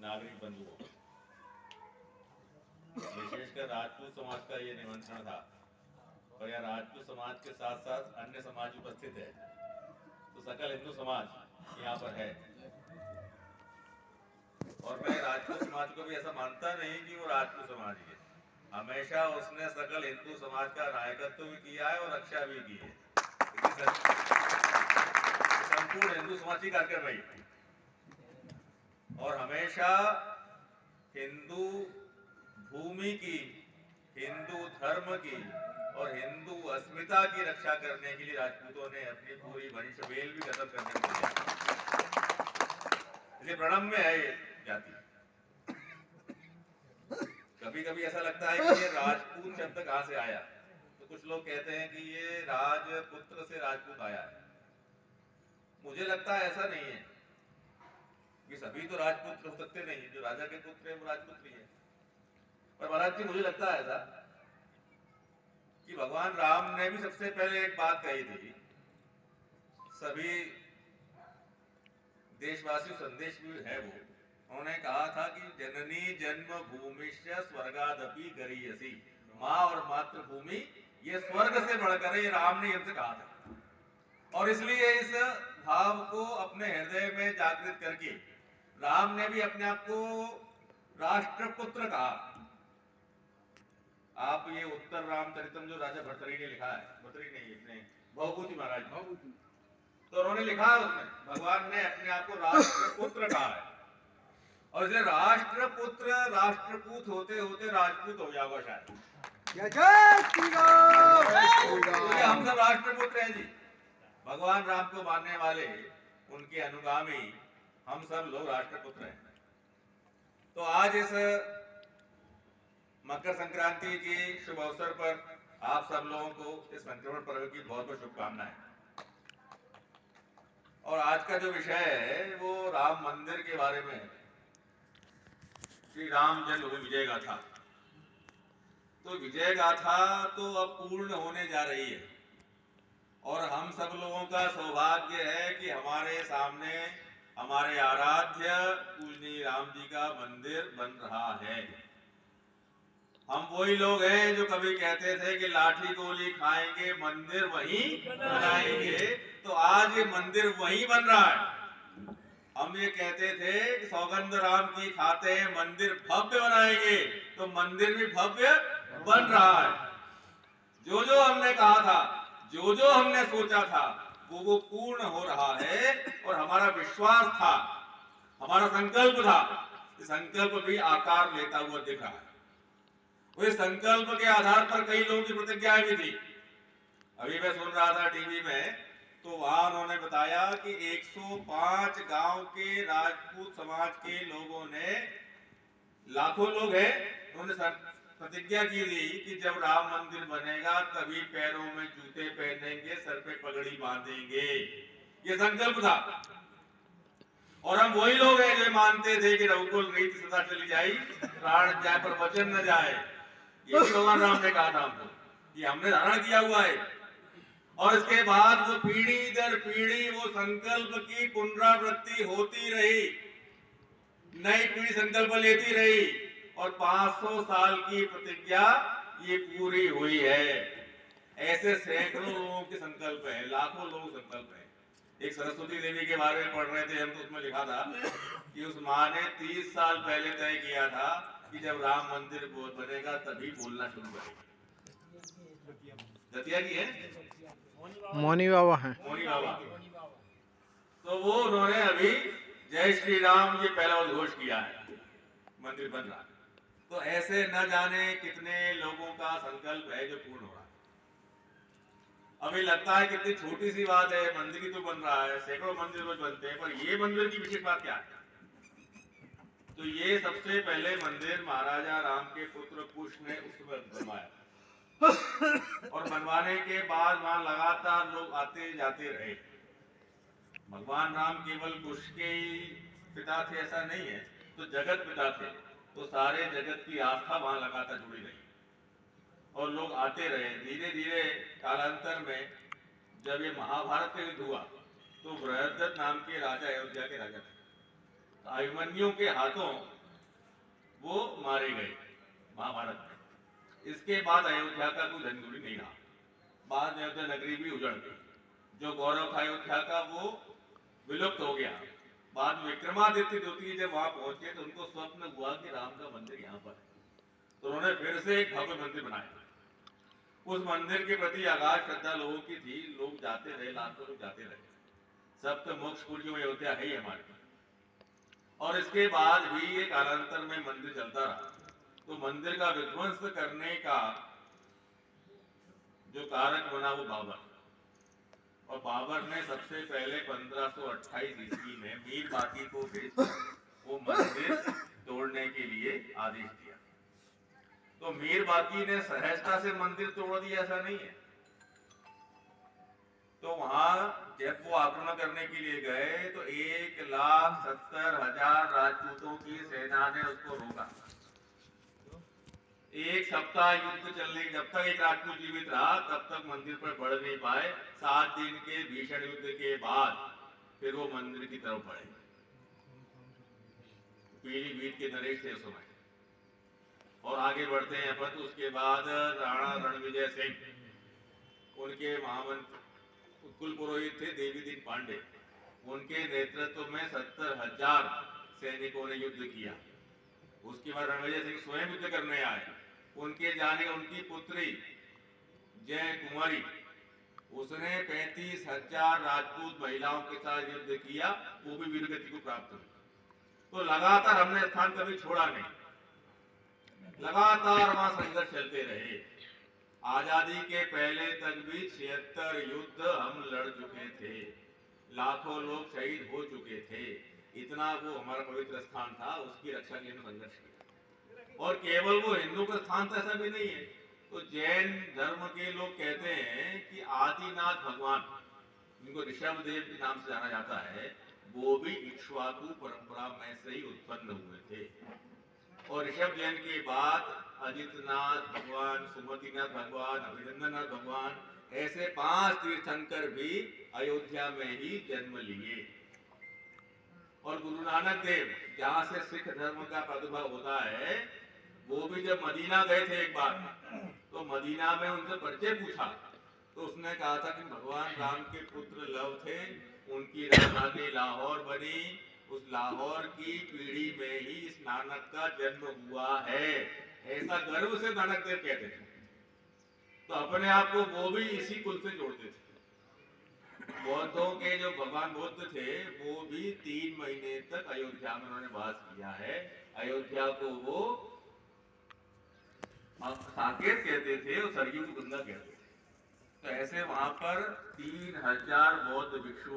नागरिक बंधुओं, विशेषकर राजपूत समाज का ये निमंत्रण था। और यह राजपूत समाज के साथ साथ अन्य समाज उपस्थित है, तो सकल हिंदू समाज यहाँ पर है। और मैं राजपूत समाज को भी ऐसा मानता नहीं कि वो राजपूत समाज ही है। हमेशा उसने सकल हिंदू समाज का नायकत्व भी किया है और रक्षा भी की है। संपूर्ण हिंदू समाज की कार्यक्रम रही और हमेशा हिंदू भूमि की, हिंदू धर्म की और हिंदू अस्मिता की रक्षा करने के लिए राजपूतों ने अपनी पूरी वंशवेल भी खत्म करने को दिया। इसलिए प्रणम में है ये जाति। कभी कभी ऐसा लगता है कि ये राजपूत शब्द कहां से आया, तो कुछ लोग कहते हैं कि ये राजपुत्र से राजपूत आया है। मुझे लगता है ऐसा नहीं है कि सभी तो राजपुत्र हो सकते नहीं, जो राजा के पुत्र है वो राजपुत्र ही है। पर महाराज जी, मुझे लगता है ऐसा कि भगवान राम ने भी सबसे पहले एक बात कही थी, सभी देशवासी संदेश भी है वो, उन्होंने कहा था कि जननी जन्म भूमिश्च स्वर्गादपि गरीयसी। माँ और मातृभूमि ये स्वर्ग से बढ़कर है, ये राम ने हमसे कहा था। और इसलिए इस भाव को अपने हृदय में जागृत करके राम ने भी अपने आप को राष्ट्रपुत्र कहा। आप ये उत्तर रामचरितम जो राजा भर्तृहरि ने लिखा है, भर्तृहरि नहीं, अपने भवभूति महाराज, तो उन्होंने लिखा है उसमें भगवान ने अपने आप को राष्ट्रपुत्र कहा है। और इसलिए राष्ट्रपुत्र राष्ट्रपूत होते होते राजपूत हो जाओगा शायद। जय श्री राम। हम सब राष्ट्रपुत्र हैं जी, भगवान राम को मानने वाले, उनके अनुगामी हम सब लोग राष्ट्रपुत्र हैं। तो आज इस मकर संक्रांति के शुभ अवसर पर आप सब लोगों को इस संक्रमण पर्व की बहुत बहुत शुभकामनाएं। और आज का जो विषय है वो राम मंदिर के बारे में है, श्री राम जन्मभूमि विजय गाथा। तो विजय गाथा तो अब पूर्ण होने जा रही है और हम सब लोगों का सौभाग्य है कि हमारे सामने हमारे आराध्य पूजनीय राम जी का मंदिर बन रहा है। हम वही लोग हैं जो कभी कहते थे कि लाठी गोली खाएंगे मंदिर वहीं बनाएंगे, तो आज ये मंदिर वहीं बन रहा है। हम ये कहते थे कि सौगंध राम की खाते हैं मंदिर भव्य बनाएंगे, तो मंदिर भी भव्य बन रहा है। जो जो हमने कहा था, जो जो हमने सोचा था, वो पूर्ण हो रहा है। और हमारा विश्वास था, हमारा संकल्प था, संकल्प भी आकार लेता हुआ दिख रहा है। वो संकल्प के आधार पर कई लोगों की प्रतिज्ञाएं भी थी। अभी मैं सुन रहा था टीवी में, तो वहां उन्होंने बताया कि 105 गांव के राजपूत समाज के लोगों ने, लाखों लोग हैं, उन्होंने प्रतिज्ञा की थी कि जब राम मंदिर बनेगा तभी पैरों में जूते पहनेंगे, सर पे पगड़ी बांधेंगे। ये संकल्प था। और हम वही लोग हैं जो मानते थे कि रघुकुल रीत सदा चली जाए, प्राण जाए पर वचन न जाए। ये भी भगवान राम ने कहा था हमको, ये हमने धारण किया हुआ है। और इसके बाद वो पीढ़ी दर पीढ़ी वो संकल्प की पुनरावृत्ति होती रही, नई पीढ़ी संकल्प लेती रही और 500 साल की प्रतिज्ञा ये पूरी हुई है। ऐसे सैकड़ों लोगों के संकल्प है, लाखों लोग संकल्प है। एक सरस्वती देवी के बारे में पढ़ रहे थे हम, तो उसमें लिखा था कि उस माँ ने 30 साल पहले तय किया था कि जब राम मंदिर बनेगा तभी बोलना शुरू करेगा। दतिया की है, मौनी बाबा है, मौनी बाबा। तो वो उन्होंने अभी जय श्री राम ये पहला उद्घोष किया है, मंदिर बन रहा है। तो ऐसे न जाने कितने लोगों का संकल्प है जो पूर्ण हो रहा है। अभी लगता है कितनी छोटी सी बात है, मंदिर ही तो बन रहा है, सैकड़ों मंदिर रोज बनते हैं, पर ये मंदिर की विशेष बात क्या है? तो ये सबसे पहले मंदिर महाराजा राम के पुत्र कुश ने उस समय बनवाया और बनवाने के बाद वहां लगातार लोग आते जाते रहे। भगवान राम केवल कुश के पिता थे ऐसा नहीं है, तो जगत पिता थे, तो सारे जगत की आस्था वहां लगातार जुड़ी रही और लोग आते रहे। धीरे धीरे कालांतर में जब ये महाभारत का युद्ध हुआ, तो बृहद्रथ नाम के राजा, अयोध्या के राजा थे, अभिमन्यु के हाथों वो मारे गए महाभारत में। इसके बाद अयोध्या का कोई धनधूरी नहीं रहा। बाद में अयोध्या नगरी भी उजड़ गई। जो गौरव था अयोध्या का वो विलुप्त हो गया। बाद में विक्रमादित्य द्वितीय जब वहां पहुंचे तो उनको स्वप्न हुआ कि राम का मंदिर यहाँ पर है। तो उन्होंने फिर से एक भव्य मंदिर बनाया। उस मंदिर के प्रति आगाध श्रद्धा लोगों की थी। लोग जाते रहे, लाखों लोग जाते रहे। सब तो मोक्ष पुरी अयोध्या है ही हमारे। और इसके बाद भी एक कालांतर में मंदिर चलता रहा। तो मंदिर का विध्वंस करने का जो कारक बना वो बाबर। और बाबर ने सबसे पहले 1528 ईस्वी में मीर बाकी को भेजकर वो मंदिर तोड़ने के लिए आदेश दिया। तो मीर बाकी ने सहजता से मंदिर तोड़ दिया ऐसा नहीं है। तो वहां जब वो आक्रमण करने के लिए गए तो 1,70,000 राजपूतों की सेना ने उसको रोका। एक सप्ताह युद्ध चलने, जब तक एक राजपूत जीवित रहा तब तक मंदिर पर बढ़ नहीं पाए। 7 दिन के भीषण युद्ध के बाद फिर वो मंदिर की तरफ बढ़े। पीलीभीत के नरेश थे उस समय। और आगे बढ़ते हैं अपन। तो उसके बाद राणा रणविजय सिंह, उनके महामंत्री कुल पुरोहित थे देवीदीन पांडे। उनके नेतृत्व में 70,000 सैनिकों ने युद्ध किया। उसके बाद रणविजय सिंह स्वयं युद्ध करने आए। उनके जाने उनकी पुत्री जय कुमारी, उसने 35,000 राजपूत महिलाओं के साथ युद्ध किया। वो भी वीरगति को प्राप्त हुई। तो लगातार हमने स्थान कभी छोड़ा नहीं। लगातार वहां संघर्ष चलते रहे। आजादी के पहले तक भी 76 युद्ध हम लड़ चुके थे। लाखों लोग शहीद हो चुके थे। इतना वो हमारा पवित्र स्थान था, उसकी रक्षा के लिए संघर्ष किया। और केवल वो हिंदू का स्थान था ऐसा भी नहीं है। तो जैन धर्म के लोग कहते हैं कि आदिनाथ भगवान, जिनको ऋषभ देव के नाम से जाना जाता है, वो भी इक्ष्वाकु परंपरा में से ही उत्पन्न हुए थे। और ऋषभ जैन के बाद अजितनाथ भगवान, सुमतिनाथ भगवान, अभिनंदननाथ भगवान, ऐसे 5 तीर्थंकर भी अयोध्या में ही जन्म लिए। और गुरु नानक देव, जहां से सिख धर्म का प्रादुर्भाव होता है, वो भी जब मदीना गए थे एक बार, तो मदीना में उनसे परिचय पूछा तो उसने कहा था कि भगवान राम के पुत्र लव थे, उनकी राजधानी लाहौर बनी। उस लाहौर की पीढ़ी में ही इस नानक का जन्म हुआ है। ऐसा गर्व से नानक देव कहते थे। तो अपने आप को वो भी इसी कुल से जोड़ते थे। बौद्धों के जो भगवान बुद्ध थे वो भी 3 महीने तक अयोध्या में उन्होंने वास किया है। अयोध्या को वो साकेत कहते थे और सरयू को गंगा कहते थे। तो ऐसे वहां पर 3,000 बौद्ध भिक्षु